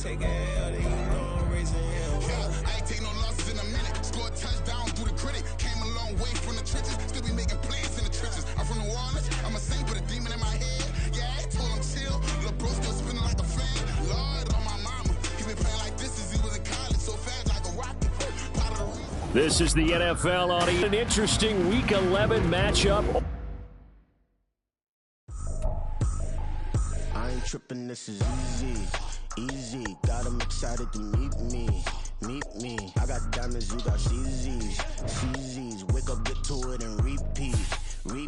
take a L, then you know I'm raising hell. Yeah, I ain't take no losses in a minute. Scored a touchdown through the critic. Came a long way from the trenches. Still be making plays in the trenches. I'm from New Orleans. I'm a saint with a demon in my head. Yeah, I told him chill. Lil' bro still spinning like a fan. Lord on my mama. He been playing like this since he was in college. So fast like a rocket. This is the NFL on an interesting Week 11 matchup. I ain't tripping, this is easy. Got 'em excited to meet me. I got diamonds, you got CZs. Wake up, get to it, and repeat. Hey,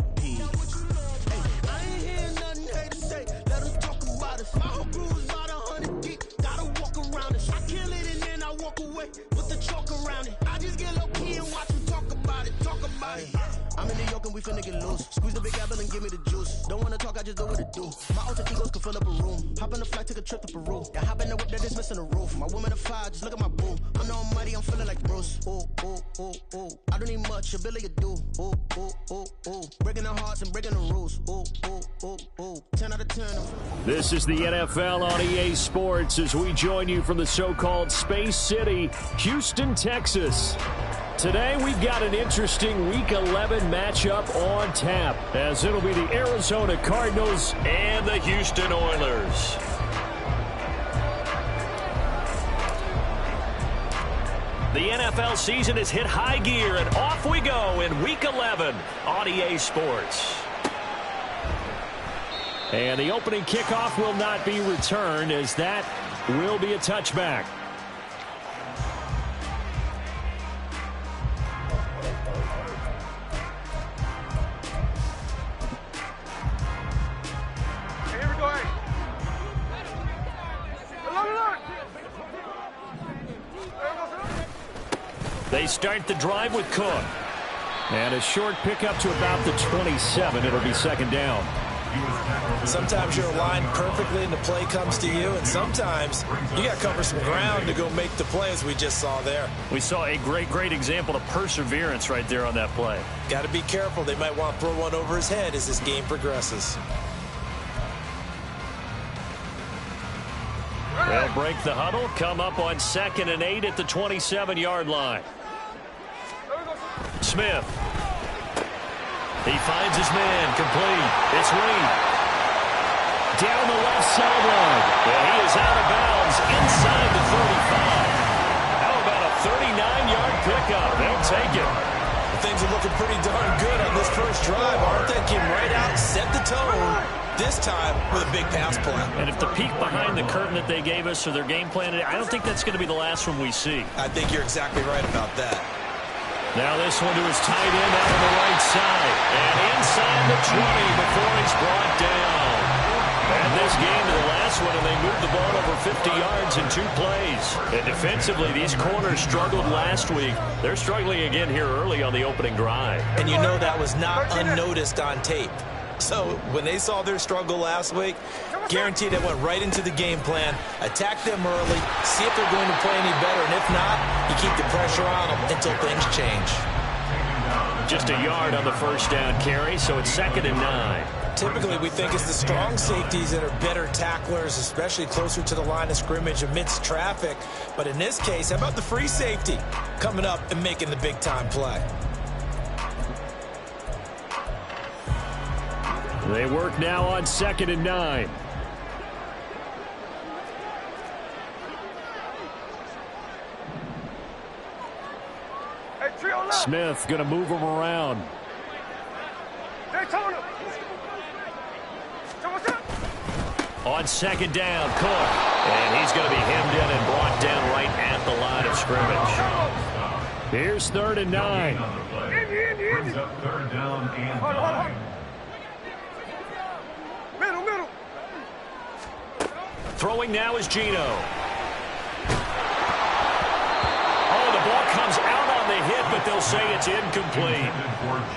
I ain't hear nothing haters say. Let them talk about us. My whole crew is about 100 deep. Gotta walk around us. I kill it and then I walk away with the chalk around it. I just get low key and watch them talk about it. I'm in New York and we finna get loose. Squeeze the big apple and give me the juice. Don't wanna talk, I just do what it do. My alter egos can fill up a room. Hop in the flight, take a trip to Peru. Then hop in the whip that is missing the roof. My woman a fire, just look at my boo. I'm the almighty, I'm feeling like Bruce. Ooh. I don't need much, ability to do. Ooh. Breaking the hearts and breaking the rules. Ooh. 10 out of 10. This is the NFL on EA Sports as we join you from the so-called Space City, Houston, Texas. Today, we've got an interesting Week 11 matchup on tap, as it'll be the Arizona Cardinals and the Houston Oilers. The NFL season has hit high gear, and off we go in Week 11 on EA Sports. And the opening kickoff will not be returned, as that will be a touchback. They start the drive with Cook. And a short pickup to about the 27. It'll be second down. Sometimes you're aligned perfectly and the play comes to you, and sometimes you got to cover some ground to go make the play, as we just saw there. We saw a great example of perseverance right there on that play. Got to be careful. They might want to throw one over his head as this game progresses. They'll break the huddle, come up on 2nd and 8 at the 27-yard line. Smith. He finds his man, complete. It's Reed. Down the left sideline. And he is out of bounds inside the 35. How about a 39-yard pickup? They'll take it. Things are looking pretty darn good on this first drive, aren't they? Came right out, set the tone, this time with a big pass play. And if the peek behind the curtain that they gave us or their game plan, I don't think that's going to be the last one we see. I think you're exactly right about that. Now this one to his tight end out on the right side. And inside the 20 before he's brought down. And this game to the last one, and they moved the ball over 50 yards in 2 plays. And defensively, these corners struggled last week. They're struggling again here early on the opening drive. And you know that was not unnoticed on tape. So when they saw their struggle last week, guaranteed they went right into the game plan, attack them early, see if they're going to play any better, and if not, you keep the pressure on them until things change. Just a yard on the first down carry, so it's 2nd and 9. Typically, we think it's the strong safeties that are better tacklers, especially closer to the line of scrimmage amidst traffic. But in this case, how about the free safety coming up and making the big-time play? They work now on 2nd and 9. Smith going to move him around. On 2nd down, Cook. And he's going to be hemmed in and brought down right at the line of scrimmage. Here's 3rd and 9. Brings up 3rd down and 9. Middle. Throwing now is Gino. Oh, the ball comes out on the hit, but they'll say it's incomplete.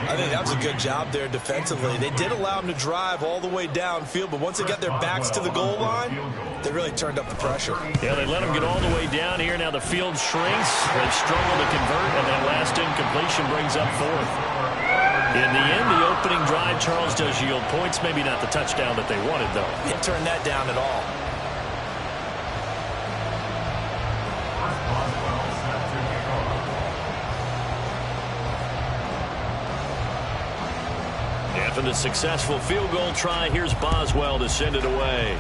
I think that was a good job there defensively. They did allow them to drive all the way downfield, but once they got their backs to the goal line, they really turned up the pressure. Yeah, they let them get all the way down here. Now the field shrinks. They've struggled to convert, and that last incompletion brings up 4th. In the end, the opening drive, Charles, does yield points. Maybe not the touchdown that they wanted, though. Didn't turn that down at all. and a successful field goal try. Here's Boswell to send it away.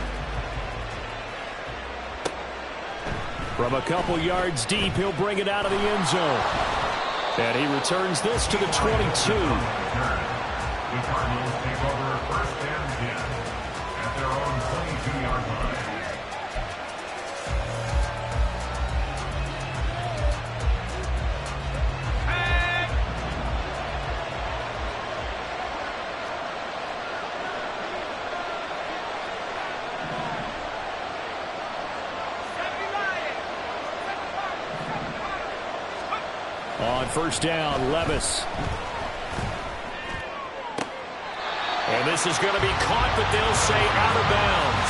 From a couple yards deep, he'll bring it out of the end zone. And he returns this to the 22. The Cardinals take over first and 10 at their own 22-yard line. On first down, Levis. And this is going to be caught, but they'll say out of bounds.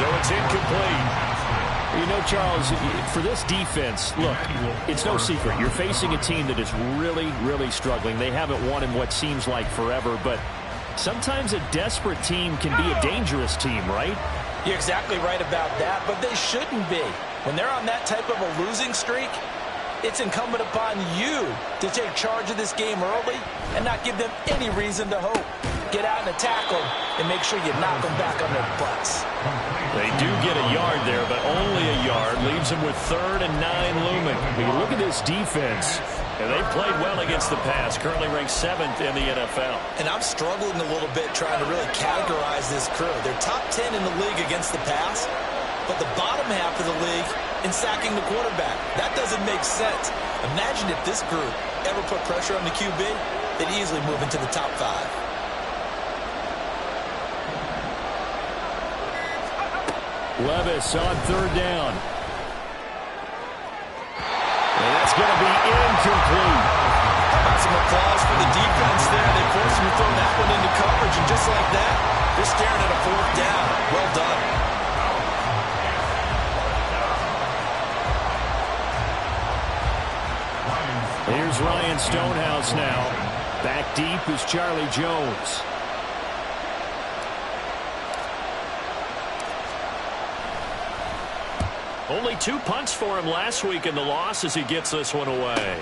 So it's incomplete. You know, Charles, for this defense, look, it's no secret. You're facing a team that is really, really struggling. They haven't won in what seems like forever, but sometimes a desperate team can be a dangerous team, right? You're exactly right about that, but they shouldn't be. When they're on that type of a losing streak, it's incumbent upon you to take charge of this game early and not give them any reason to hope. Get out and attack them and make sure you knock them back on their butts. They do get a yard there, but only a yard. Leaves them with 3rd and 9 looming. When you look at this defense, and they played well against the pass, currently ranked 7th in the NFL. And I'm struggling a little bit trying to really categorize this crew. They're top 10 in the league against the pass, but the bottom half of the league in sacking the quarterback. That doesn't make sense. Imagine if this group ever put pressure on the QB, they'd easily move into the top 5. Levis on 3rd down. And that's going to be incomplete. Got some applause for the defense there. They forced him to throw that one into coverage, and just like that, they're staring at a 4th down. Well done. Here's Ryan Stonehouse now. Back deep is Charlie Jones. Only 2 punts for him last week in the loss as he gets this one away.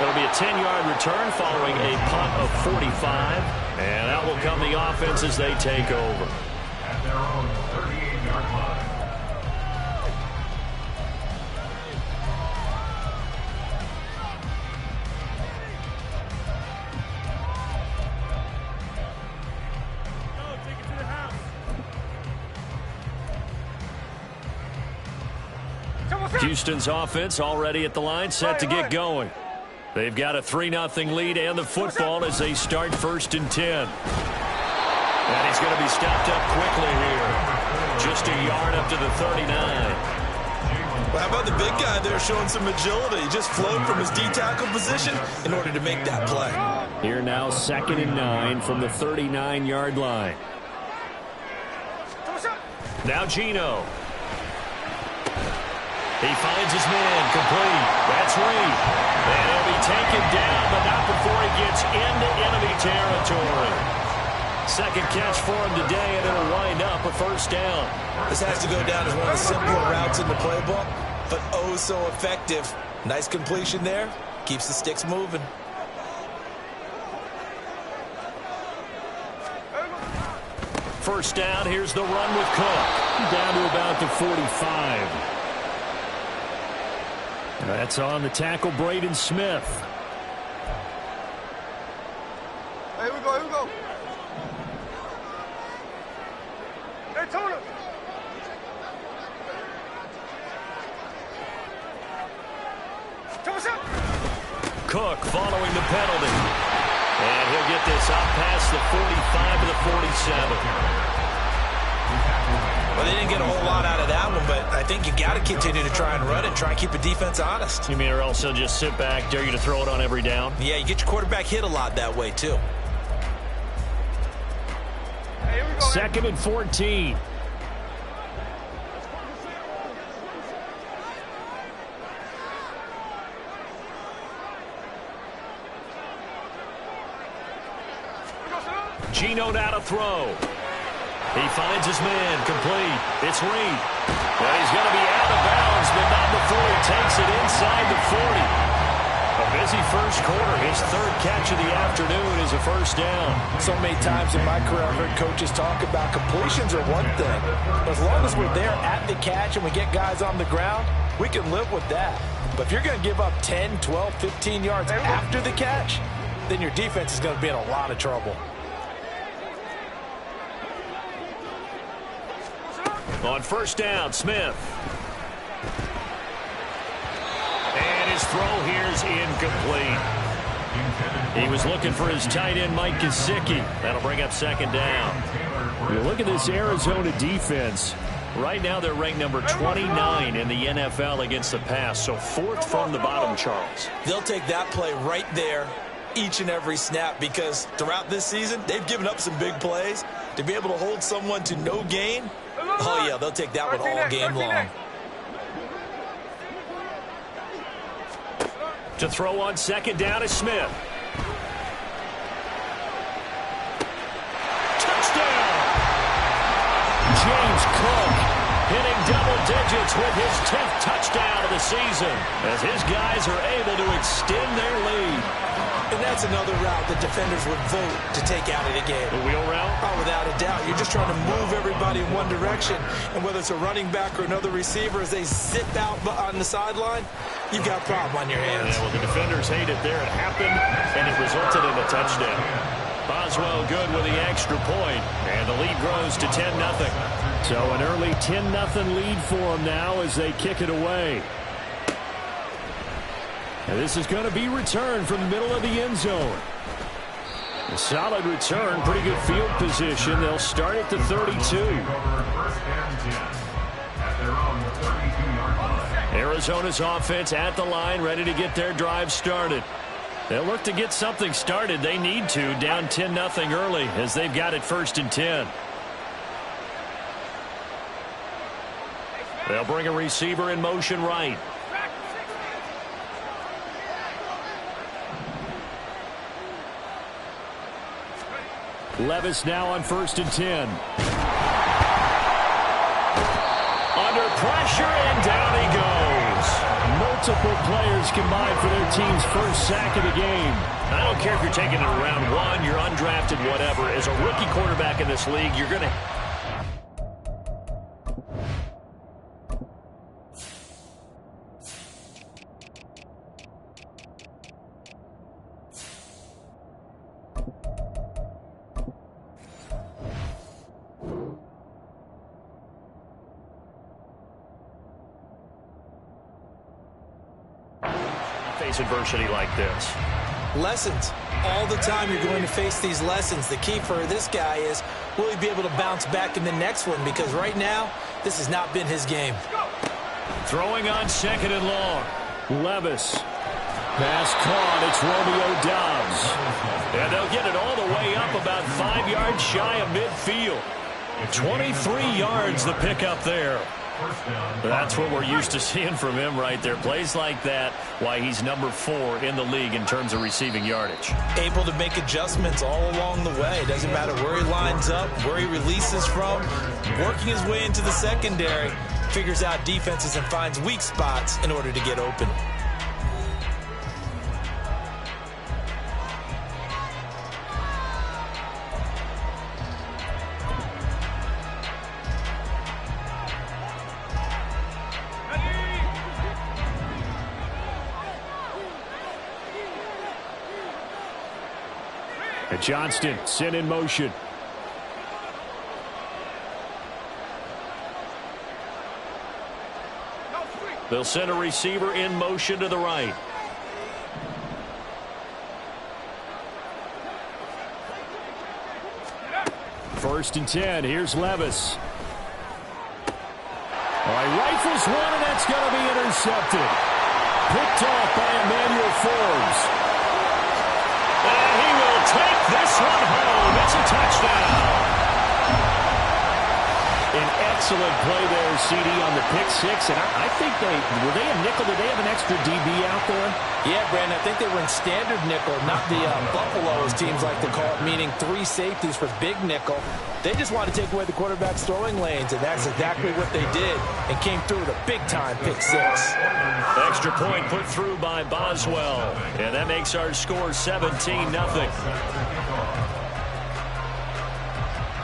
It'll be a 10-yard return following a punt of 45. And out will come the offense as they take over. At their own 38-yard line. Houston's offense already at the line, set to get going. They've got a 3-0 lead and the football as they start 1st and 10. And he's going to be stopped up quickly here. Just a yard up to the 39. Well, how about the big guy there showing some agility? He just flowed from his D-tackle position in order to make that play. Here now 2nd and 9 from the 39-yard line. Now Gino. He finds his man, complete. That's Reed. And he'll be taken down, but not before he gets into enemy territory. 2nd catch for him today, and it'll wind up a 1st down. This has to go down as one of the simpler routes in the playbook, but oh so effective. Nice completion there. Keeps the sticks moving. First down, here's the run with Cook. Down to about the 45. That's on the tackle, Braden Smith. Here we go, here we go. Hey, Tony. Cook following the penalty. And he'll get this out past the 45 to the 47. Well, they didn't get a whole lot out of that one, but I think you got to continue to try and run it, try and keep the defense honest. You mean or else they'll just sit back, dare you to throw it on every down? Yeah, you get your quarterback hit a lot that way, too. 2nd and 14. Gino now to throw. He finds his man, complete. It's Reed. And he's going to be out of bounds, but not before he takes it inside the 40. A busy first quarter. His third catch of the afternoon is a first down. So many times in my career, I've heard coaches talk about completions are one thing. But as long as we're there at the catch and we get guys on the ground, we can live with that. But if you're going to give up 10, 12, 15 yards after the catch, then your defense is going to be in a lot of trouble. On first down, Smith. And his throw here is incomplete. He was looking for his tight end, Mike Gesicki. That'll bring up second down. You look at this Arizona defense. Right now they're ranked number 29 in the NFL against the pass, so fourth from the bottom, Charles. They'll take that play right there each and every snap because throughout this season, they've given up some big plays. To be able to hold someone to no gain, oh, yeah, they'll take that one all game long. To throw on second down is Smith. Touchdown! James Cook hitting double digits with his 10th touchdown of the season as his guys are able to extend their lead. And that's another route that defenders would vote to take out of the game. The wheel route? Oh, without a doubt. You're just trying to move everybody in one direction. And whether it's a running back or another receiver, as they zip out on the sideline, you've got a problem on your hands. Yeah, well, the defenders hate it there. It happened, and it resulted in a touchdown. Boswell good with the extra point, and the lead grows to 10-0. So an early 10-0 lead for them now as they kick it away. And this is going to be returned from the middle of the end zone. A solid return, pretty good field position. They'll start at the 32. Arizona's offense at the line, ready to get their drive started. They'll look to get something started. They need to, down 10-0 early as they've got it 1st and 10. They'll bring a receiver in motion right. Levis now on 1st and 10. Under pressure, and down he goes. Multiple players combined for their team's first sack of the game. I don't care if you're taking it around 1, you're undrafted, whatever. As a rookie quarterback in this league, you're going to... face adversity like this. Lessons. All the time you're going to face these lessons. The key for this guy is, will he be able to bounce back in the next one? Because right now, this has not been his game. Throwing on 2nd and long. Levis. Pass caught. It's Romeo Doubs. And they'll get it all the way up about 5 yards shy of midfield. 23 yards the pickup there. That's what we're used to seeing from him right there. Plays like that, why he's number 4 in the league in terms of receiving yardage. Able to make adjustments all along the way. Doesn't matter where he lines up, where he releases from. Working his way into the secondary, figures out defenses and finds weak spots in order to get open. Johnston sent in motion. They'll send a receiver in motion to the right. First and 10. Here's Levis. All right, rifles one, and that's going to be intercepted. Picked off by Emmanuel Forbes. And he will take this one home. It's a touchdown. In Excellent play there, CD, on the pick six. And I think were they a nickel? Did they have an extra DB out there? Yeah, Brandon, I think they were in standard nickel, not the Buffalo, as teams like to call it, meaning 3 safeties for big nickel. They just want to take away the quarterback's throwing lanes, and that's exactly what they did, and came through with a big-time pick six. Extra point put through by Boswell, and that makes our score 17-0.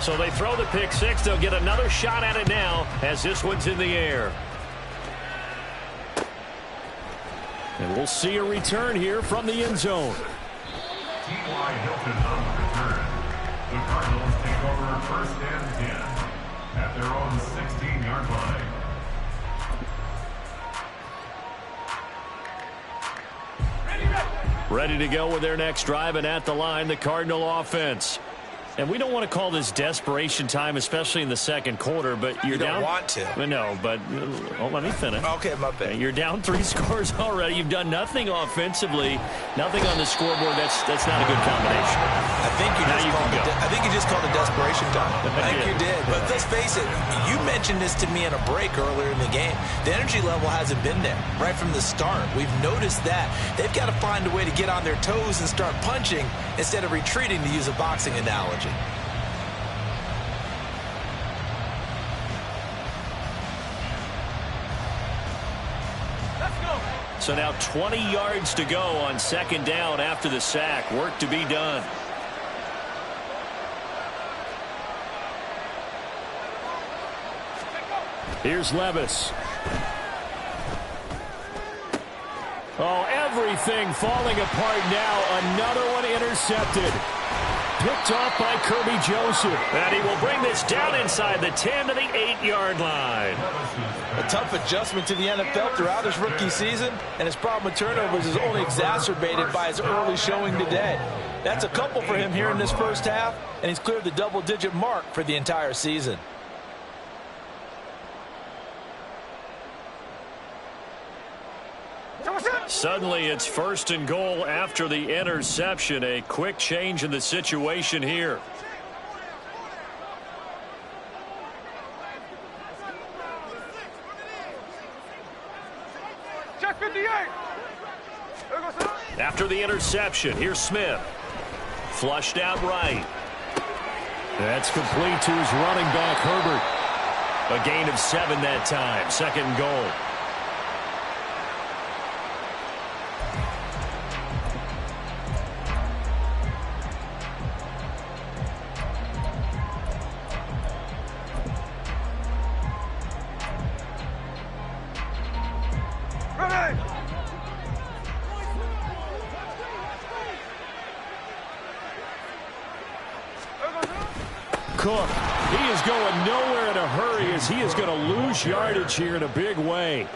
So they throw the pick six. They'll get another shot at it now as this one's in the air. And we'll see a return here from the end zone. T.Y. Hilton on the return. The Cardinals take over first and 10 at their own 16-yard line. Ready to go with their next drive, and at the line, the Cardinal offense. And we don't want to call this desperation time, especially in the second quarter, but you're down. You don't want to. No, but let me finish. Okay, my bad. You're down 3 scores already. You've done nothing offensively, nothing on the scoreboard. That's not a good combination. I think you just called it desperation time. I think you did. But let's face it, you mentioned this to me in a break earlier in the game. The energy level hasn't been there right from the start. We've noticed that. They've got to find a way to get on their toes and start punching instead of retreating, to use a boxing analogy. So now 20 yards to go on second down after the sack. Work to be done. Here's Levis. Oh, everything falling apart now. Another one intercepted. Picked off by Kirby Joseph. And he will bring this down inside the 10 to the 8-yard line. A tough adjustment to the NFL throughout his rookie season, and his problem with turnovers is only exacerbated by his early showing today. That's a couple for him here in this first half, and he's cleared the double-digit mark for the entire season. Suddenly it's first and goal after the interception. A quick change in the situation here. After the interception, here's Smith. Flushed out right. That's complete to his running back, Herbert. A gain of 7 that time. Second and goal. Cook, he is going nowhere in a hurry as he is going to lose yardage here in a big way.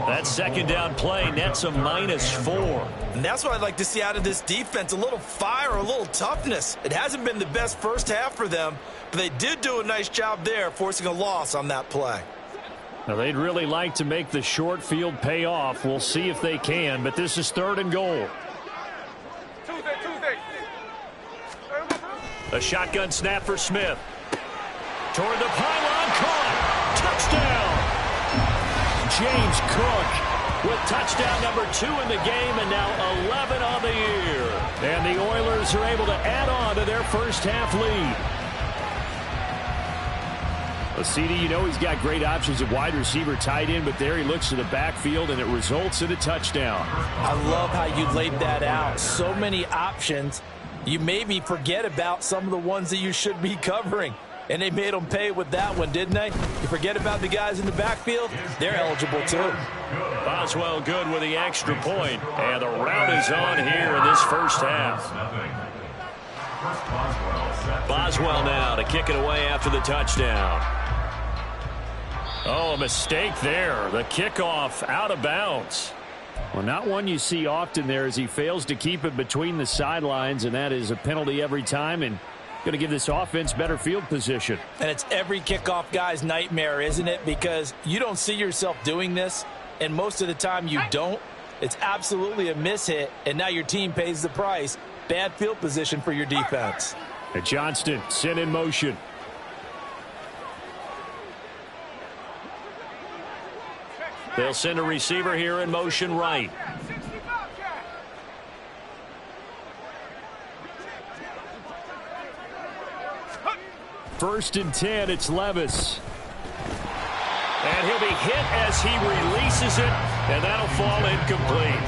That second down play nets a -4. And that's what I'd like to see out of this defense, a little fire, a little toughness. It hasn't been the best first half for them, but they did do a nice job there, forcing a loss on that play. Now, they'd really like to make the short field pay off. We'll see if they can, but this is third and goal. A shotgun snap for Smith. Toward the pylon, caught. Touchdown. James Cook with touchdown number 2 in the game, and now 11 on the year. And the Oilers are able to add on to their first half lead. Well, CD, you know he's got great options at wide receiver, tight end, but there he looks to the backfield, and it results in a touchdown. I love how you laid that out. So many options. You maybe forget about some of the ones that you should be covering. And they made them pay with that one, didn't they? You forget about the guys in the backfield, they're eligible too. Boswell good with the extra point, and the route is on here in this first half. Boswell now to kick it away after the touchdown. Oh, a mistake there. The kickoff out of bounds. Well, not one you see often there as he fails to keep it between the sidelines, and that is a penalty every time, and going to give this offense better field position. And it's every kickoff guy's nightmare, isn't it? Because you don't see yourself doing this, and most of the time you don't. It's absolutely a mishit, and now your team pays the price. Bad field position for your defense. And Johnston sent in motion. They'll send a receiver here in motion right. First and 10, it's Levis. And he'll be hit as he releases it, and that'll fall incomplete.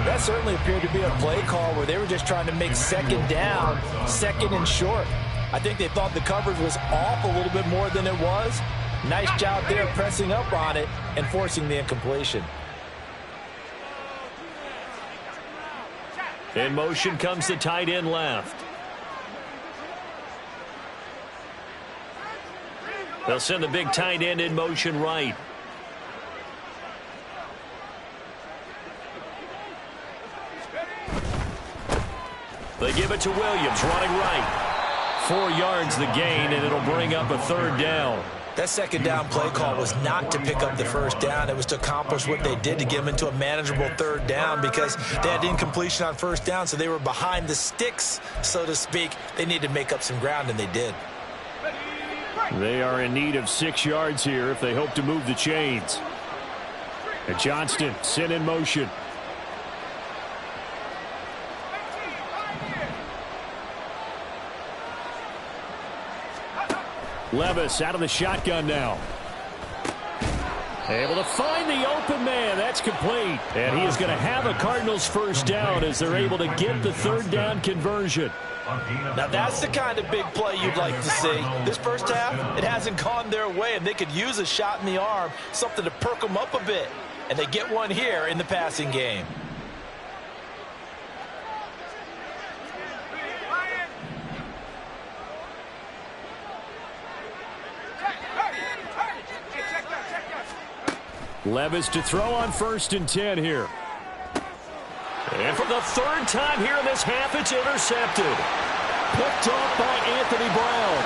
That certainly appeared to be a play call where they were just trying to make second down, second and short. I think they thought the coverage was off a little bit more than it was. Nice job there pressing up on it and forcing the incompletion. In motion comes the tight end left. They'll send the big tight end in motion right. They give it to Williams, running right. 4 yards the gain, and it'll bring up a third down. That second down play call was not to pick up the first down. It was to accomplish what they did to get them into a manageable third down because they had incompletion on first down, so they were behind the sticks, so to speak. They needed to make up some ground, and they did. They are in need of 6 yards here if they hope to move the chains. And Johnston sent in motion. Levis out of the shotgun now. Able to find the open man. That's complete. And he is going to have a Cardinals first down as they're able to get the third down conversion. Now that's the kind of big play you'd like to see. This first half, it hasn't gone their way, and they could use a shot in the arm, something to perk them up a bit. And they get one here in the passing game. Levis to throw on first and 10 here. And for the third time here in this half, it's intercepted. Picked off by Anthony Brown.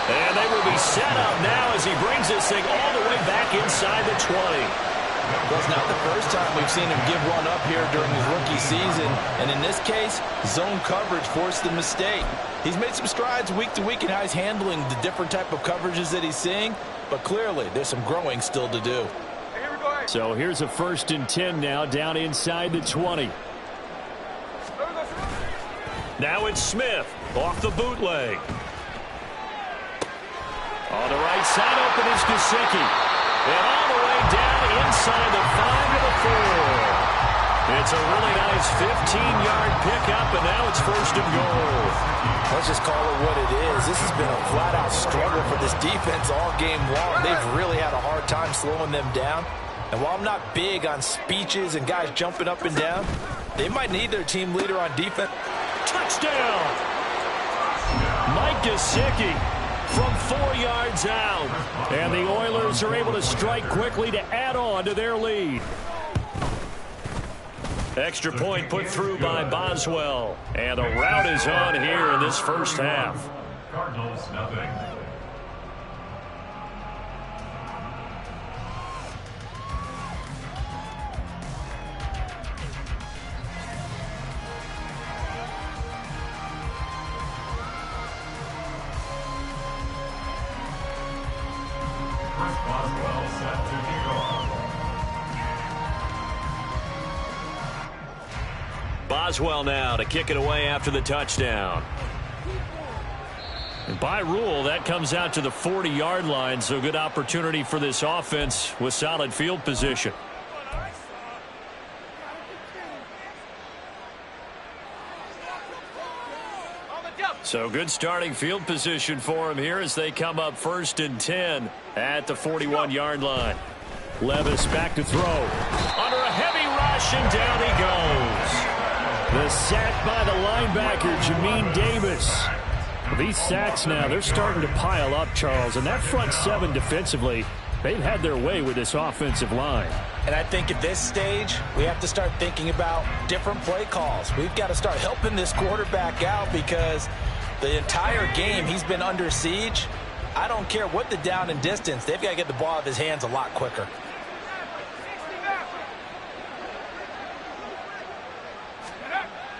And they will be set up now as he brings this thing all the way back inside the 20. Well, it's not the first time we've seen him give one up here during his rookie season. And in this case, zone coverage forced the mistake. He's made some strides week to week in how he's handling the different type of coverages that he's seeing. But clearly, there's some growing still to do. So here's a first and 10 now down inside the 20. Now it's Smith off the bootleg. On the right side open is Gesicki. And all the way down inside the 5 to the 4. It's a really nice 15-yard pickup, and now it's first and goal. Let's just call it what it is. This has been a flat-out struggle for this defense all game long. They've really had a hard time slowing them down. And while I'm not big on speeches and guys jumping up and down, they might need their team leader on defense. Touchdown! Mike Gesicki from 4 yards out. And the Oilers are able to strike quickly to add on to their lead. Extra point put through by Boswell. And the rout is on here in this first half. Cardinals, nothing. Chris Boswell set to kick off. Boswell now to kick it away after the touchdown. And by rule, that comes out to the 40-yard line, so good opportunity for this offense with solid field position. So good starting field position for him here as they come up first and 10 at the 41-yard line. Levis back to throw. Under a heavy rush, and down he goes. The sack by the linebacker, Jamin Davis. These sacks now, they're starting to pile up, Charles. And that front seven defensively, they've had their way with this offensive line. And I think at this stage, we have to start thinking about different play calls. We've got to start helping this quarterback out because the entire game he's been under siege. I don't care what the down and distance. They've got to get the ball out of his hands a lot quicker.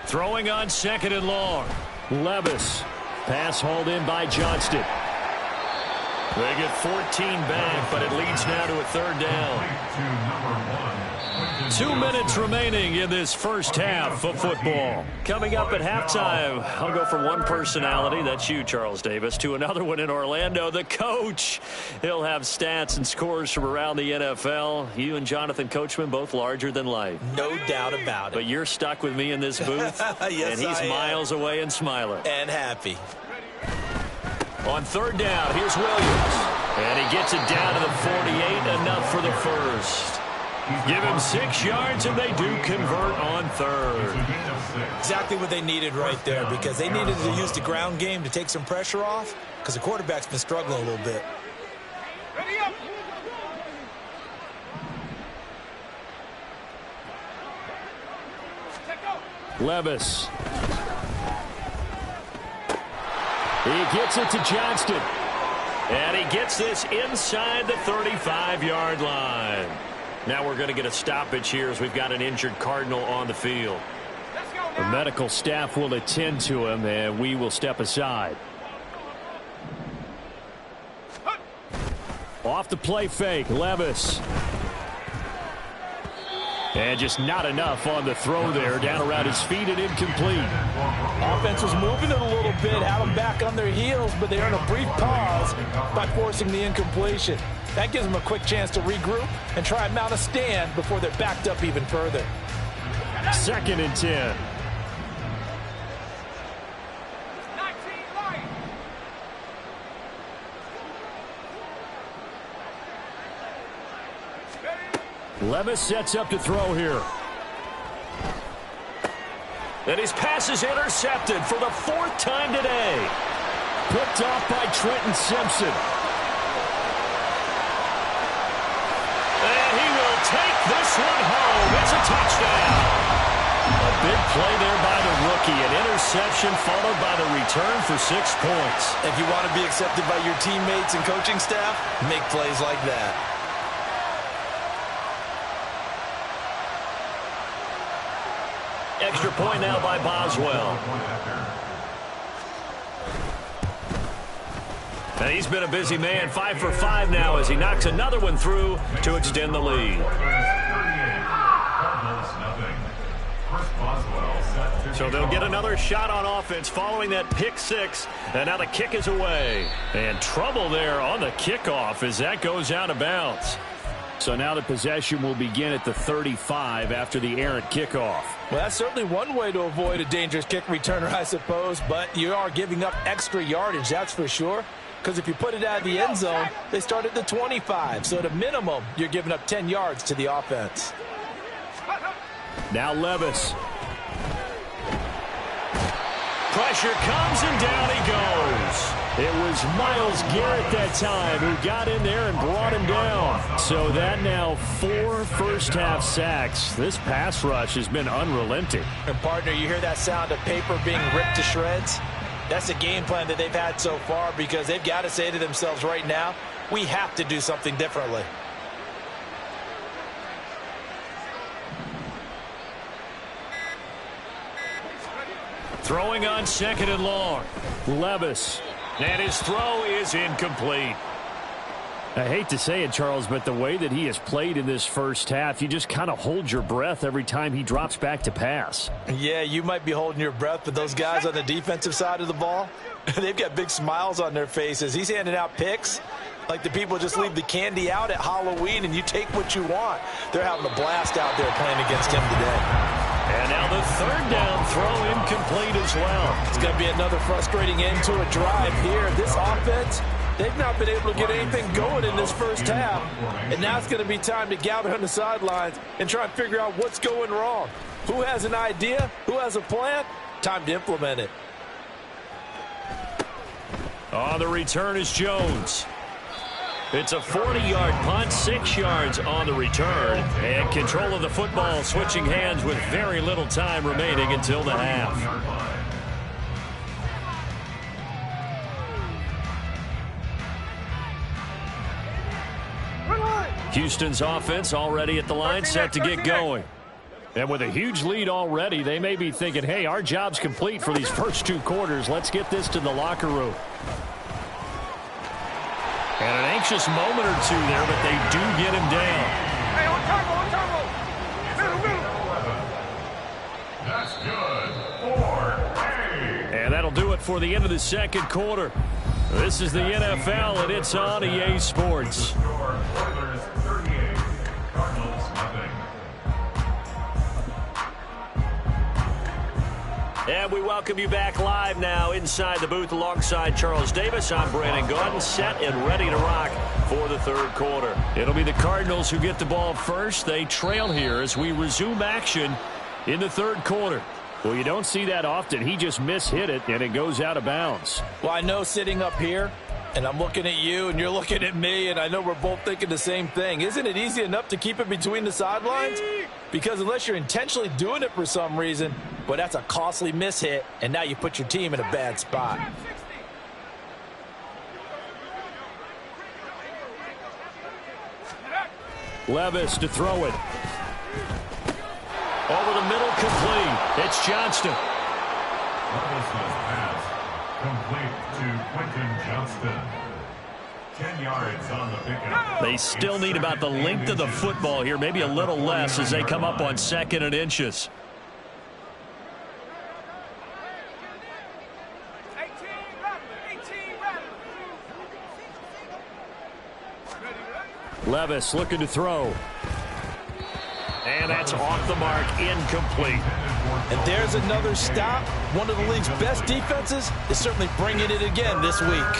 Throwing on second and long. Levis. Pass hauled in by Johnston. They get 14 back, but it leads now to a third down. 2 minutes remaining in this first half of football. Coming up at halftime, I'll go from one personality, that's you, Charles Davis, to another one in Orlando, the coach. He'll have stats and scores from around the NFL. You and Jonathan Coachman, both larger than life. No doubt about it. But you're stuck with me in this booth, yes, and he's miles away and smiling. And happy. On third down, here's Williams. And he gets it down to the 48, enough for the first. Give him 6 yards, and they do convert on third. Exactly what they needed right there, because they needed to use the ground game to take some pressure off, because the quarterback's been struggling a little bit. Ready up. Levis. He gets it to Johnston. And he gets this inside the 35-yard line. Now we're going to get a stoppage here as we've got an injured Cardinal on the field. The medical staff will attend to him, and we will step aside. Off the play fake, Levis. And just not enough on the throw there. Down around his feet and incomplete. Offense was moving it a little bit, had them back on their heels, but they earned a brief pause by forcing the incompletion. That gives them a quick chance to regroup and try and mount a stand before they're backed up even further. 2nd and 10. Levis sets up to throw here. And his pass is intercepted for the 4th time today. Picked off by Trenton Simpson. And he will take this one home. It's a touchdown. A big play there by the rookie. An interception followed by the return for 6 points. If you want to be accepted by your teammates and coaching staff, make plays like that. Extra point now by Boswell. And he's been a busy man, 5 for 5 now as he knocks another one through to extend the lead. So they'll get another shot on offense following that pick 6. And now the kick is away. And trouble there on the kickoff as that goes out of bounds. So now the possession will begin at the 35 after the errant kickoff. Well, that's certainly one way to avoid a dangerous kick returner, I suppose, but you are giving up extra yardage, that's for sure. Because if you put it out of the end zone, they start at the 25. So at a minimum, you're giving up 10 yards to the offense. Now Levis. Pressure comes and down he goes. It was Myles Garrett that time who got in there and brought him down. So that now 4 first-half sacks. This pass rush has been unrelenting. And, partner, you hear that sound of paper being ripped to shreds? That's the game plan that they've had so far because they've got to say to themselves right now, we have to do something differently. Throwing on 2nd and long. Levis. And his throw is incomplete. I hate to say it, Charles, but the way that he has played in this first half, you just kind of hold your breath every time he drops back to pass. Yeah, you might be holding your breath, but those guys on the defensive side of the ball, they've got big smiles on their faces. He's handing out picks like the people just leave the candy out at Halloween and you take what you want. They're having a blast out there playing against him today. And now the 3rd down throw incomplete as well. It's going to be another frustrating end to a drive here. This offense, they've not been able to get anything going in this first half. And now it's going to be time to gather on the sidelines and try and figure out what's going wrong. Who has an idea? Who has a plan? Time to implement it. On the return is Jones. It's a 40-yard punt, 6 yards on the return. And control of the football switching hands with very little time remaining until the half. Houston's offense already at the line, set to get going. And with a huge lead already, they may be thinking, hey, our job's complete for these first 2 quarters. Let's get this to the locker room. And an anxious moment or two there, but they do get him down. Hey, on turbo. Middle. That's good. 4-8. And that'll do it for the end of the second quarter. This is the NFL, and it's on EA Sports. Score, Oilers 38, Cardinals nothing. And we welcome you back live now inside the booth alongside Charles Davis. I'm Brandon Gaudin, set and ready to rock for the third quarter. It'll be the Cardinals who get the ball first. They trail here as we resume action in the third quarter. Well, you don't see that often. He just mishit it, and it goes out of bounds. Well, I know sitting up here, and I'm looking at you, and you're looking at me, and I know we're both thinking the same thing. Isn't it easy enough to keep it between the sidelines? Because unless you're intentionally doing it for some reason, but that's a costly mishit, and now you put your team in a bad spot. Levis to throw it. Over the middle, complete. It's Johnston. Levis's pass complete to Quentin Johnston. 10 yards on the pickup. They still need about the length of the football here, maybe a little less as they come up on 2nd and inches. Levis looking to throw. And that's off the mark, incomplete. And there's another stop. One of the league's best defenses is certainly bringing it again this week.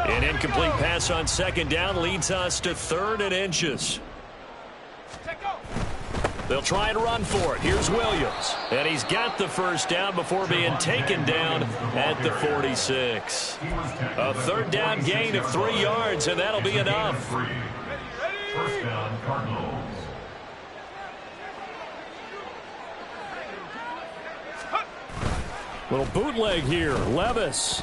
An incomplete pass on 2nd down leads us to 3rd and inches. They'll try and run for it. Here's Williams. And he's got the first down before being taken down at the 46. A 3rd down gain of 3 yards, and that'll be enough. First down, Cardinals. Little bootleg here. Levis.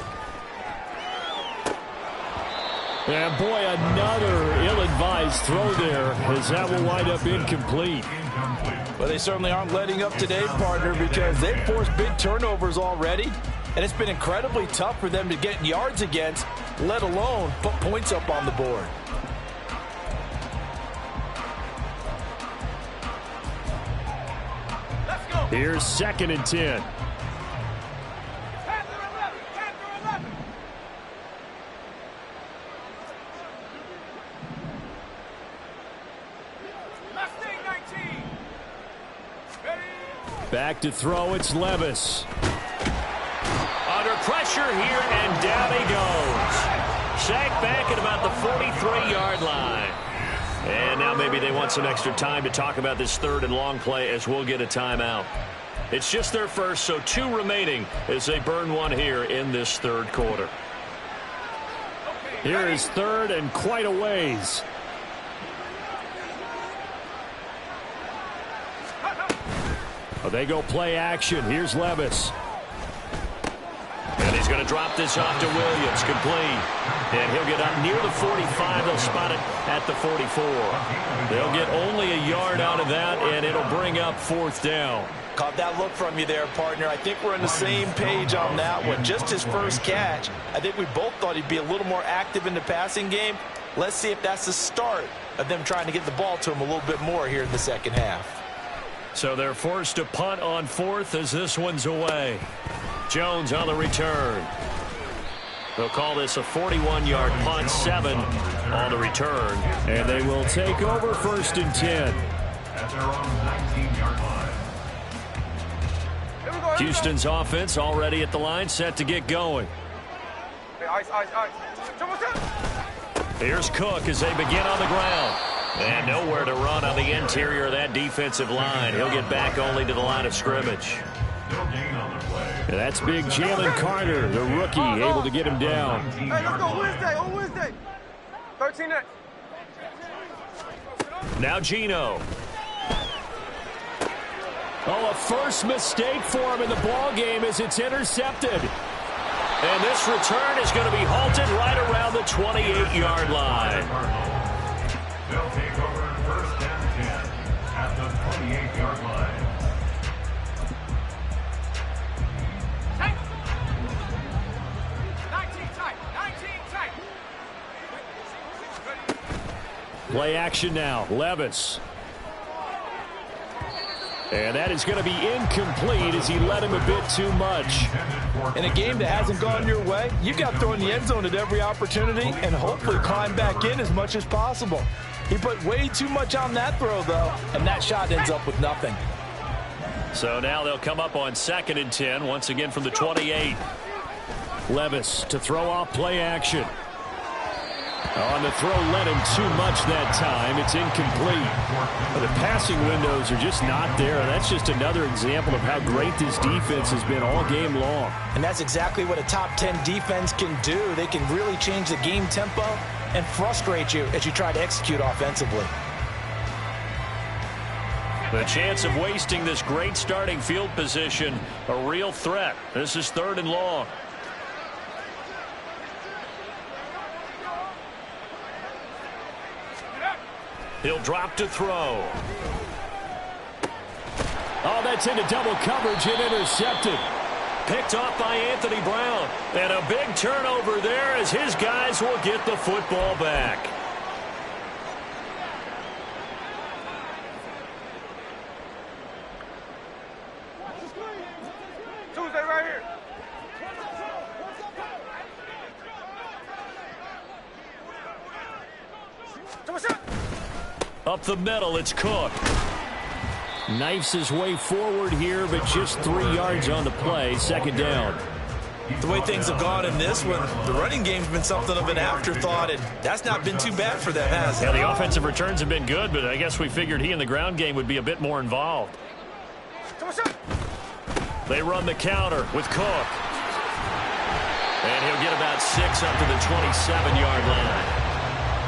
And boy, another ill-advised throw there as that will wind up incomplete. Well, they certainly aren't letting up today, partner, because they've forced big turnovers already, and it's been incredibly tough for them to get yards against, let alone put points up on the board. Here's 2nd and 10. Back to throw, it's Levis. Under pressure here, and down he goes. Sacked back at about the 43-yard line. And now maybe they want some extra time to talk about this 3rd and long play as we'll get a timeout. It's just their first, so 2 remaining as they burn one here in this 3rd quarter. Here is 3rd and quite a ways. They go play action. Here's Levis. And he's going to drop this off to Williams. Complete. And he'll get up near the 45. They'll spot it at the 44. They'll get only a yard out of that, and it'll bring up 4th down. Caught that look from you there, partner. I think we're on the same page on that one. Just his first catch. I think we both thought he'd be a little more active in the passing game. Let's see if that's the start of them trying to get the ball to him a little bit more here in the second half. So they're forced to punt on 4th as this one's away. Jones on the return. They'll call this a 41-yard punt, 7 on the return. And they will take over 1st and 10. At their own 19-yard line. Houston's offense already at the line, set to get going. Here's Cook as they begin on the ground. And nowhere to run on the interior of that defensive line. He'll get back only to the line of scrimmage. And that's big Jalen Carter, the rookie, able to get him down. Hey, let's go Wednesday, on Wednesday. 13 next. Now Gino. Oh, a first mistake for him in the ball game as it's intercepted. And this return is going to be halted right around the 28-yard line. They'll take over 1st and 10 at the 28-yard line. Play action now. Levis. And that is going to be incomplete as he led him a bit too much. In a game that hasn't gone your way, you've got to throw in the end zone at every opportunity and hopefully climb back in as much as possible. He put way too much on that throw, though, and that shot ends up with nothing. So now they'll come up on 2nd and 10, once again from the 28. Levis to throw off play action. On the throw, led him too much that time. It's incomplete. But the passing windows are just not there. And that's just another example of how great this defense has been all game long. And that's exactly what a top 10 defense can do. They can really change the game tempo and frustrate you as you try to execute offensively. The chance of wasting this great starting field position, a real threat. This is 3rd and long. He'll drop to throw. Oh, that's into double coverage and intercepted. Picked off by Anthony Brown. And a big turnover there as his guys will get the football back. Tuesday right here. Up the middle, it's Cook. Knifes his way forward here, but just 3 yards on the play. 2nd down. The way things have gone in this one, the running game's been something of an afterthought, and that's not been too bad for them, has it? Yeah, the offensive returns have been good, but I guess we figured he in the ground game would be a bit more involved. They run the counter with Cook. And he'll get about 6 up to the 27-yard line.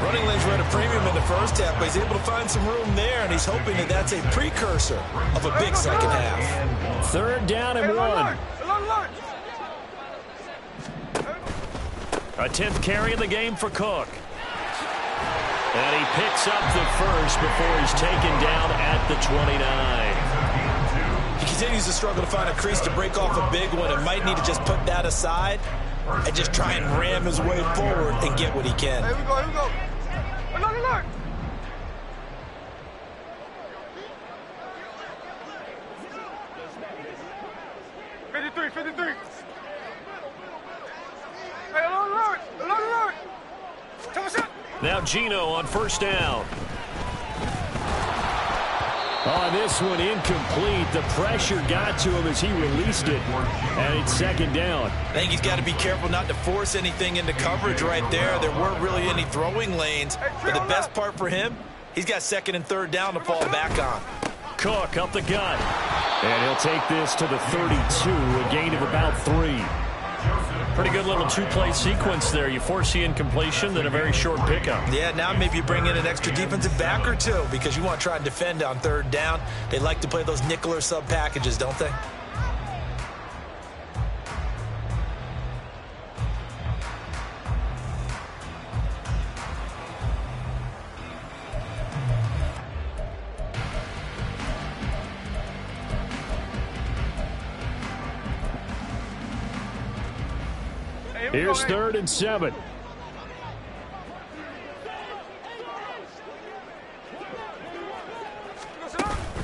Running lanes were at a premium in the first half, but he's able to find some room there, and he's hoping that that's a precursor of a big second half. 3rd down and 1. A 10th carry in the game for Cook. And he picks up the first before he's taken down at the 29. He continues to struggle to find a crease to break off a big one and might need to just put that aside and just try and ram his way forward and get what he can. Here we go, here we go. Alert. 53. Hey, alert. Now Gino on 1st down. On this one, incomplete. The pressure got to him as he released it. And it's 2nd down. I think he's got to be careful not to force anything into coverage right there. There weren't really any throwing lanes. But the best part for him, he's got 2nd and 3rd down to fall back on. Cook up the gut. And he'll take this to the 32, a gain of about 3. Pretty good little 2-play sequence there. You force the incompletion, then a very short pickup. Yeah, now maybe you bring in an extra defensive back or two because you want to try and defend on 3rd down. They like to play those nickel or sub packages, don't they? Here's 3rd and 7.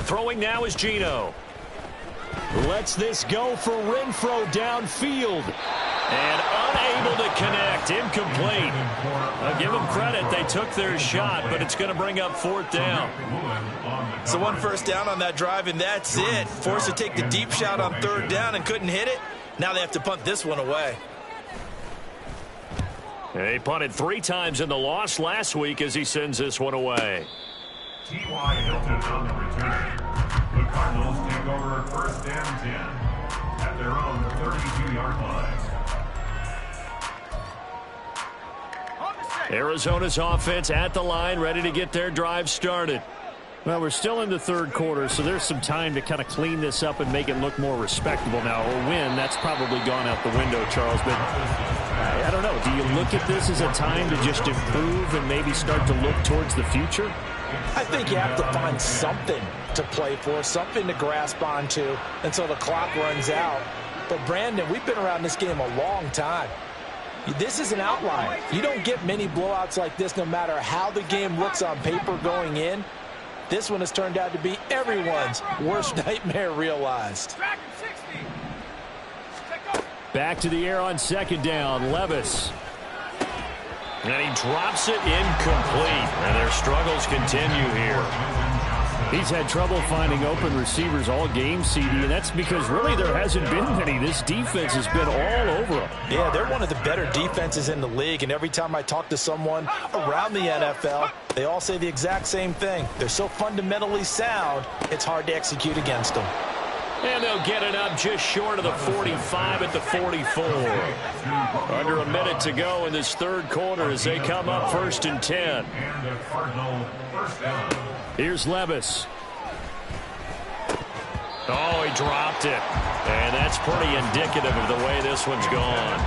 Throwing now is Gino. Lets this go for Renfro downfield. And unable to connect. Incomplete. I'll give them credit. They took their shot, but it's going to bring up 4th down. So 1 first down on that drive, and that's it. Forced to take the deep shot on 3rd down and couldn't hit it. Now they have to punt this one away. He punted 3 times in the loss last week as he sends this one away. T.Y. Hilton on the return. The Cardinals take over 1st and 10 at their own 32-yard line. Arizona's offense at the line, ready to get their drive started. Well, we're still in the 3rd quarter, so there's some time to kind of clean this up and make it look more respectable now. A win, that's probably gone out the window, Charles. But I don't know. Do you look at this as a time to just improve and maybe start to look towards the future? I think you have to find something to play for, something to grasp onto until the clock runs out. But, Brandon, we've been around this game a long time. This is an outlier. You don't get many blowouts like this no matter how the game looks on paper going in. This one has turned out to be everyone's worst nightmare realized. Back to the air on second down. Levis. And he drops it incomplete. And their struggles continue here. He's had trouble finding open receivers all game, CD, and that's because really there hasn't been many. This defense has been all over them. Yeah, they're one of the better defenses in the league, and every time I talk to someone around the NFL, they all say the exact same thing. They're so fundamentally sound, it's hard to execute against them. And they'll get it up just short of the 45 at the 44. Under a minute to go in this third quarter as they come up 1st and 10. Here's Levis. Oh, he dropped it. And that's pretty indicative of the way this one's gone.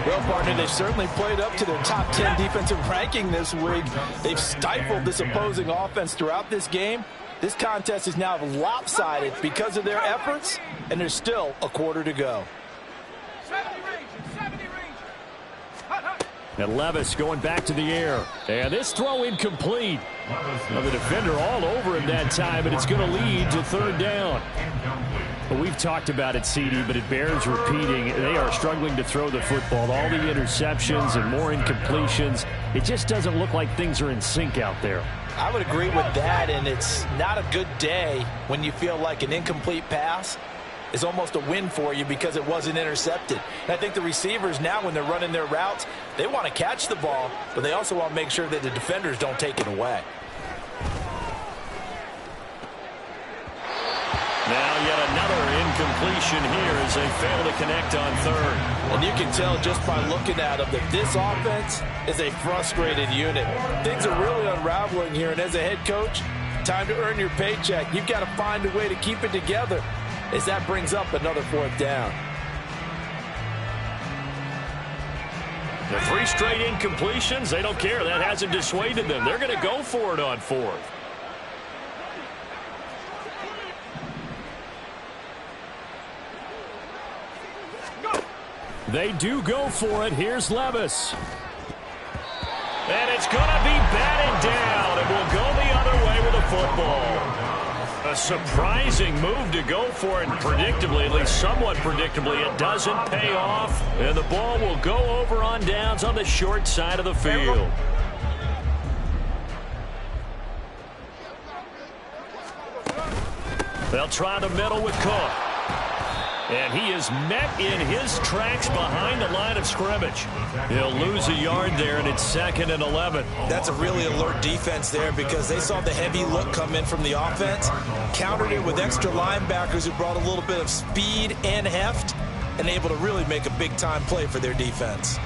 Well, partner, they've certainly played up to their top 10 defensive ranking this week. They've stifled this opposing offense throughout this game. This contest is now lopsided because of their efforts, and there's still a quarter to go. And Levis going back to the air. And this throw incomplete. Well, the defender all over him that time, and it's going to lead to third down. Well, we've talked about it, CD, but it bears repeating. They are struggling to throw the football. All the interceptions and more incompletions. It just doesn't look like things are in sync out there. I would agree with that, and it's not a good day when you feel like an incomplete pass is almost a win for you because it wasn't intercepted. And I think the receivers now, when they're running their routes, they want to catch the ball, but they also want to make sure that the defenders don't take it away. Now yet another incompletion here as they fail to connect on third. And you can tell just by looking at them that this offense is a frustrated unit. Things are really unraveling here, and as a head coach, time to earn your paycheck. You've got to find a way to keep it together as that brings up another 4th down. The 3 straight incompletions, they don't care. That hasn't dissuaded them. They're going to go for it on 4th. They do go for it. Here's Levis. And it's going to be batted down. It will go the other way with the football. A surprising move to go for it, and predictably, at least somewhat predictably, it doesn't pay off. And the ball will go over on downs on the short side of the field. They'll try the middle with Cook. And he is met in his tracks behind the line of scrimmage. He'll lose a yard there, and it's 2nd and 11. That's a really alert defense there because they saw the heavy look come in from the offense, countered it with extra linebackers who brought a little bit of speed and heft, and able to really make a big-time play for their defense.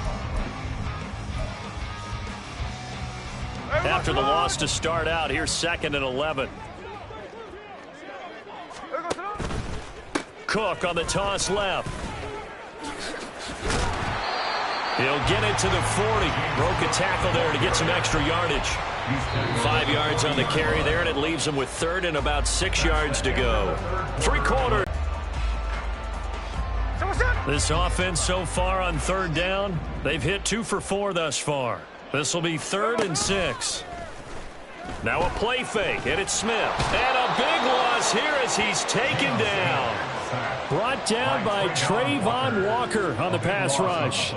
After the loss to start out, here's 2nd and 11. Cook on the toss left. He'll get it to the 40. Broke a tackle there to get some extra yardage. 5 yards on the carry there, and it leaves him with 3rd and about 6 yards to go. 3 quarters. This offense so far on 3rd down, they've hit 2 for 4 thus far. This will be 3rd and 6. Now a play fake, and it's Smith. And a big loss here as he's taken down. Brought down by Trayvon Walker on the pass rush.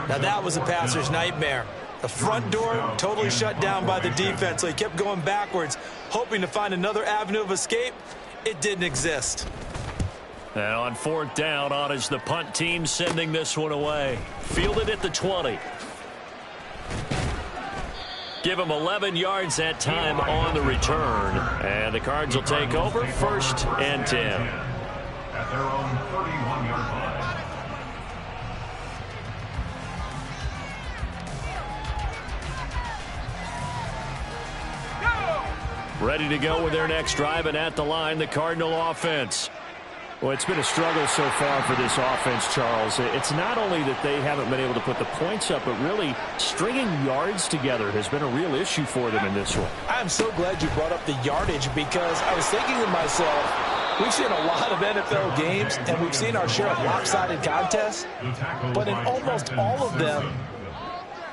Now that was a passer's nightmare. The front door totally shut down by the defense, so he kept going backwards, hoping to find another avenue of escape. It didn't exist. And on 4th down, on is the punt team sending this one away. Fielded at the 20. Give him 11 yards that time on the return. And the Cards will take over 1st and 10. At their own 31-yard line. Ready to go with their next drive, and at the line, the Cardinal offense. Well, it's been a struggle so far for this offense, Charles. It's not only that they haven't been able to put the points up, but really stringing yards together has been a real issue for them in this one. I'm so glad you brought up the yardage because I was thinking to myself, We've seen a lot of NFL games, and we've seen our share of lopsided contests, but in almost all of them,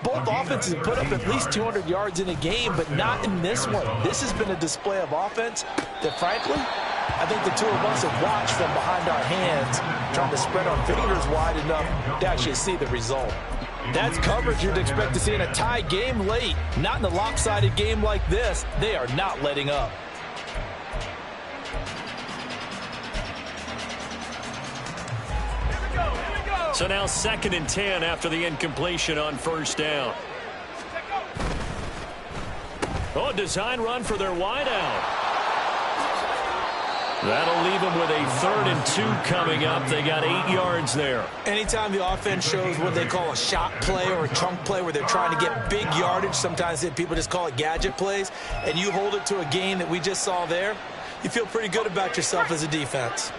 both offenses put up at least 200 yards in a game, but not in this one. This has been a display of offense that, frankly, I think the two of us have watched from behind our hands, trying to spread our fingers wide enough to actually see the result. That's coverage you'd expect to see in a tie game late. Not in a lopsided game like this. They are not letting up. So now 2nd and 10 after the incompletion on first down. Oh, design run for their wideout. That'll leave them with a 3rd and 2 coming up. They got 8 yards there. Anytime the offense shows what they call a shot play or a chunk play where they're trying to get big yardage, sometimes people just call it gadget plays, and you hold it to a gain that we just saw there, you feel pretty good about yourself as a defense.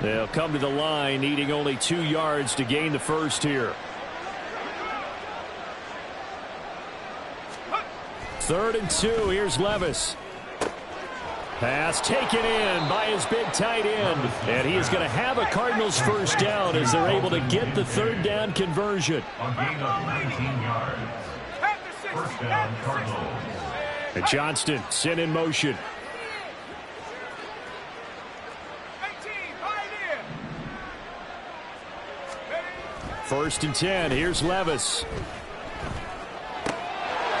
They'll come to the line, needing only 2 yards to gain the first here. 3rd and 2. Here's Levis. Pass taken in by his big tight end. And he is going to have a Cardinals first down as they're able to get the 3rd down conversion. A gain of 19 yards. First down, Cardinals. And Johnston sent in motion. First and 10. Here's Levis.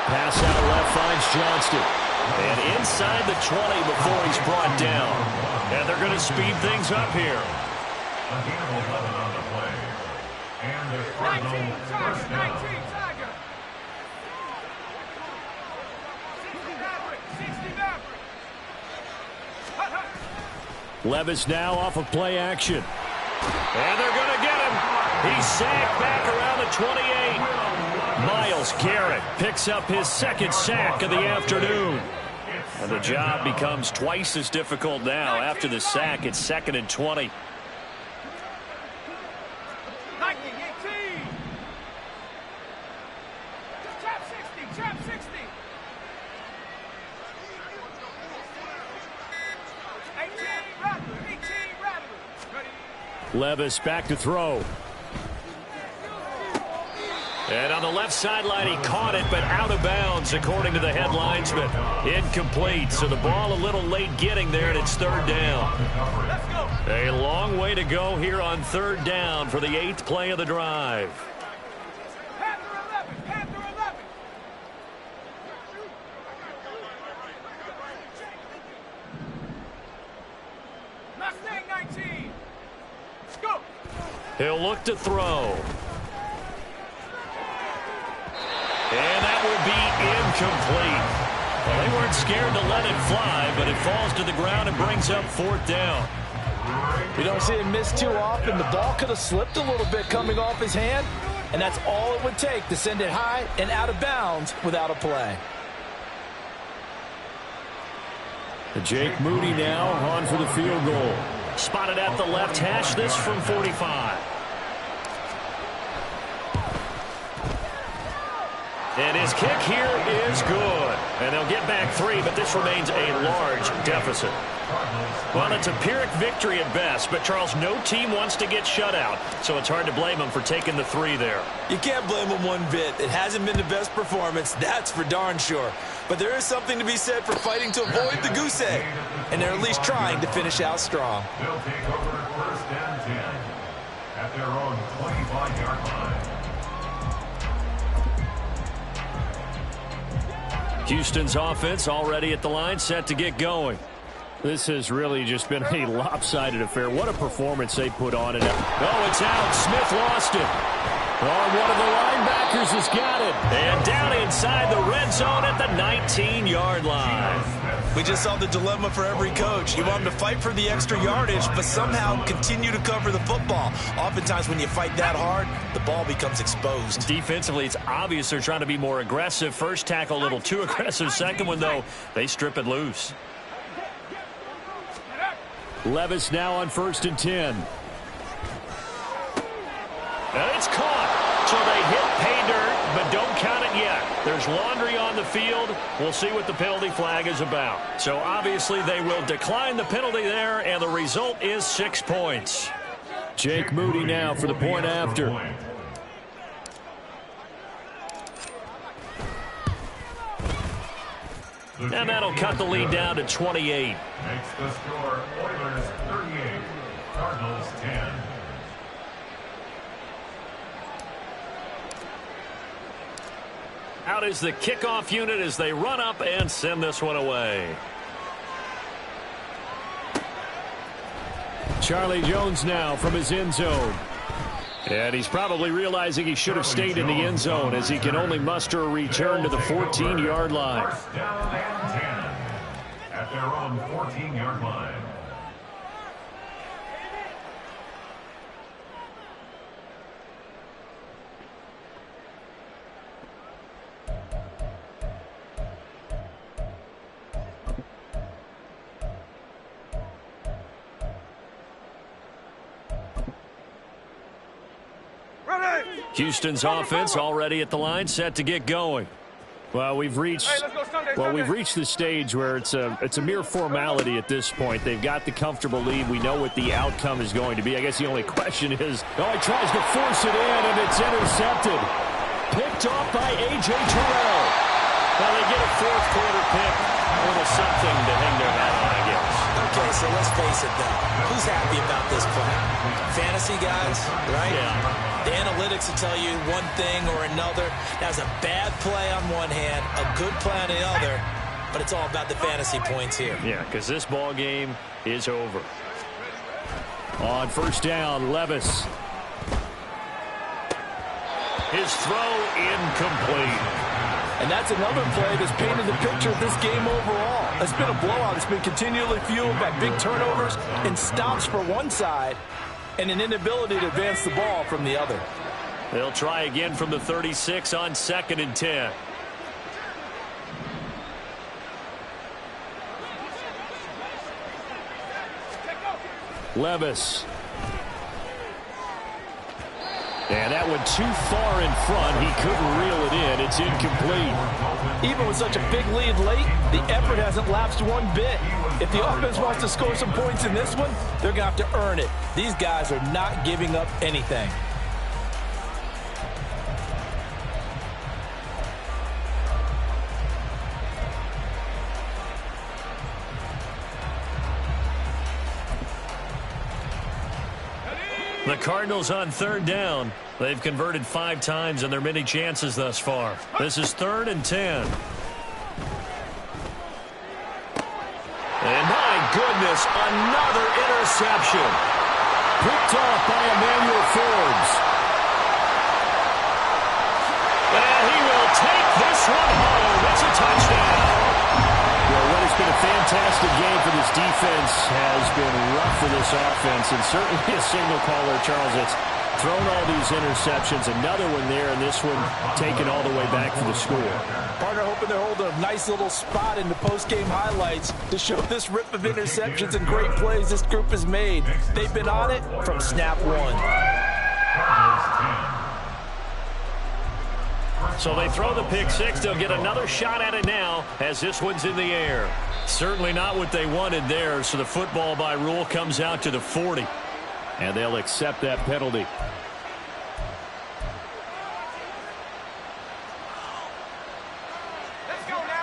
Pass out left finds Johnston. And inside the 20 before he's brought down. And they're going to speed things up here. A gain of 11 on the play. And the Cardinals first down. Levis now off of play action. And they're going to get him. He's sacked back around the 28. Myles Garrett picks up his 2nd sack of the afternoon. And the job becomes twice as difficult now. After the sack, it's 2nd and 20. Levis back to throw. And on the left sideline, he caught it, but out of bounds, according to the head linesman. Incomplete, so the ball a little late getting there, and it's 3rd down. A long way to go here on 3rd down for the 8th play of the drive. He'll look to throw. And that will be incomplete. Well, they weren't scared to let it fly, but it falls to the ground and brings up 4th down. We don't see him miss too often. The ball could have slipped a little bit coming off his hand, and that's all it would take to send it high and out of bounds without a play. Jake Moody now on for the field goal. Spotted at the left hash, this from 45. And his kick here is good. And they'll get back 3, but this remains a large deficit. Well, it's a Pyrrhic victory at best, but Charles, no team wants to get shut out, so it's hard to blame them for taking the 3 there. You can't blame them one bit. It hasn't been the best performance, that's for darn sure. But there is something to be said for fighting to avoid the goose egg, and they're at least trying to finish out strong. They'll take over 1st and 10 at their own 25-yard line. Houston's offense already at the line, set to get going. This has really just been a lopsided affair. What a performance they put on it. Oh, it's out. Smith lost it. Oh, one of the linebackers has got it. And down inside the red zone at the 19-yard line. We just saw the dilemma for every coach. You want them to fight for the extra yardage, but somehow continue to cover the football. Oftentimes when you fight that hard, the ball becomes exposed. Defensively, it's obvious they're trying to be more aggressive. First tackle a little too aggressive. Second one, though, they strip it loose. Levis now on 1st and 10. And it's caught. So they hit pay dirt, but don't count it yet. There's laundry on the field. We'll see what the penalty flag is about. So obviously they will decline the penalty there, and the result is 6 points. Jake Moody now for the point after. And that'll cut the lead down to 28. Makes the score Oilers 38, Cardinals 10. Out is the kickoff unit as they run up and send this one away. Charlie Jones now from his end zone. And he's probably realizing he should have stayed in the end zone as he can only muster a return to the 14-yard line. First down and 10 at their own 14-yard line. Houston's offense already at the line, set to get going. Well, we've reached the stage where it's a mere formality at this point. They've got the comfortable lead. We know what the outcome is going to be. I guess the only question is, he tries to force it in, and it's intercepted. Picked off by A.J. Terrell. Well, they get a fourth quarter pick. A little something to hang their hat on, I guess. Okay, so let's face it, though. Who's happy about this play? Fantasy guys, right? Yeah. The analytics will tell you one thing or another. That's a bad play on one hand, a good play on the other, but it's all about the fantasy points here. Yeah, because this ball game is over. On first down, Levis. His throw incomplete. And that's another play that's painted the picture of this game overall. It's been a blowout. It's been continually fueled by big turnovers and stops for one side and an inability to advance the ball from the other. They'll try again from the 36 on 2nd and 10. Levis. And that went too far in front. He couldn't reel it in. It's incomplete. Even with such a big lead late, the effort hasn't lapsed one bit. If the offense wants to score some points in this one, they're going to have to earn it. These guys are not giving up anything. The Cardinals on third down. They've converted 5 times in their many chances thus far. This is 3rd and 10. And my goodness, another interception. Picked off by Emmanuel Forbes. And he will take this one home. It's a touchdown. Well, what has been a fantastic game for this defense has been rough for this offense, and certainly a signal caller, Charles, that's thrown all these interceptions. Another one there, and this one taken all the way back for the score. Partner hoping they're holding a nice little spot in the post-game highlights to show this rip of interceptions and great plays this group has made. They've been on it from snap one. So they throw the pick six. They'll get another shot at it now as this one's in the air. Certainly not what they wanted there, so the football by rule comes out to the 40. And they'll accept that penalty.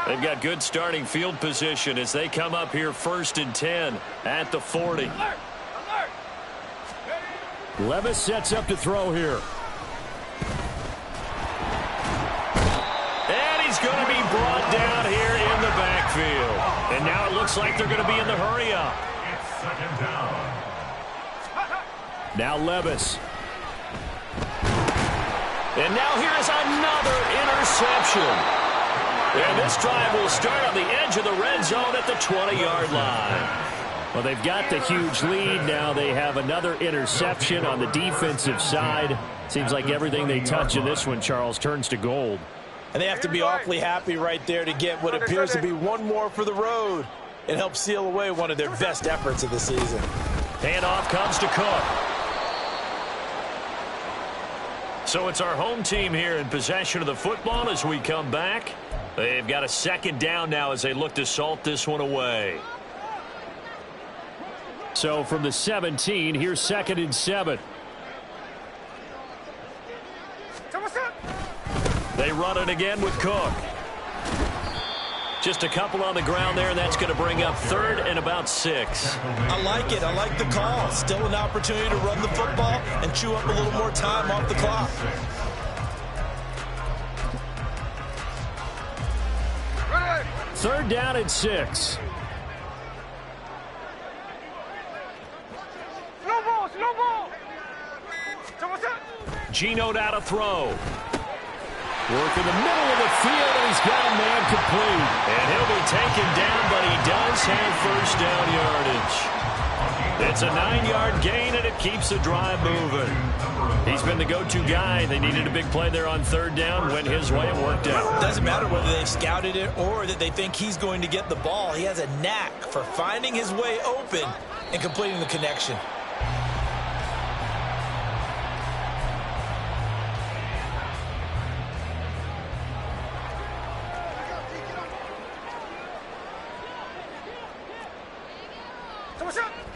They've got good starting field position as they come up here 1st and 10 at the 40. Levis sets up to throw here. And he's going to be brought down here in the backfield. And now it looks like they're going to be in the hurry up. It's 2nd down. Now Levis. And now here is another interception. And this drive will start on the edge of the red zone at the 20-yard line. Well, they've got the huge lead. Now they have another interception on the defensive side. Seems like everything they touch in this one, Charles, turns to gold. And they have to be awfully happy right there to get what appears to be one more for the road. It helps seal away one of their best efforts of the season. Handoff comes to Cook. So it's our home team here in possession of the football as we come back. They've got a second down now as they look to salt this one away. So from the 17, here's 2nd and 7. They run it again with Cook. Just a couple on the ground there, and that's going to bring up 3rd and about 6. I like it. I like the call. Still an opportunity to run the football and chew up a little more time off the clock. Third down and 6. Slow ball. Gino out to throw. Work in the middle of the field, and he's got a man complete. And he'll be taken down, but he does have first down yardage. It's a 9-yard gain, and it keeps the drive moving. He's been the go-to guy. They needed a big play there on 3rd down. Went his way and worked out. Doesn't matter whether they've scouted it or that they think he's going to get the ball. He has a knack for finding his way open and completing the connection.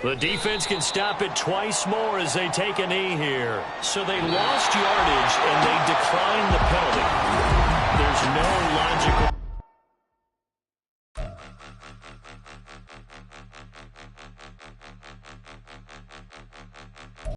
The defense can stop it twice more as they take a knee here. So they lost yardage, and they declined the penalty. There's no logical...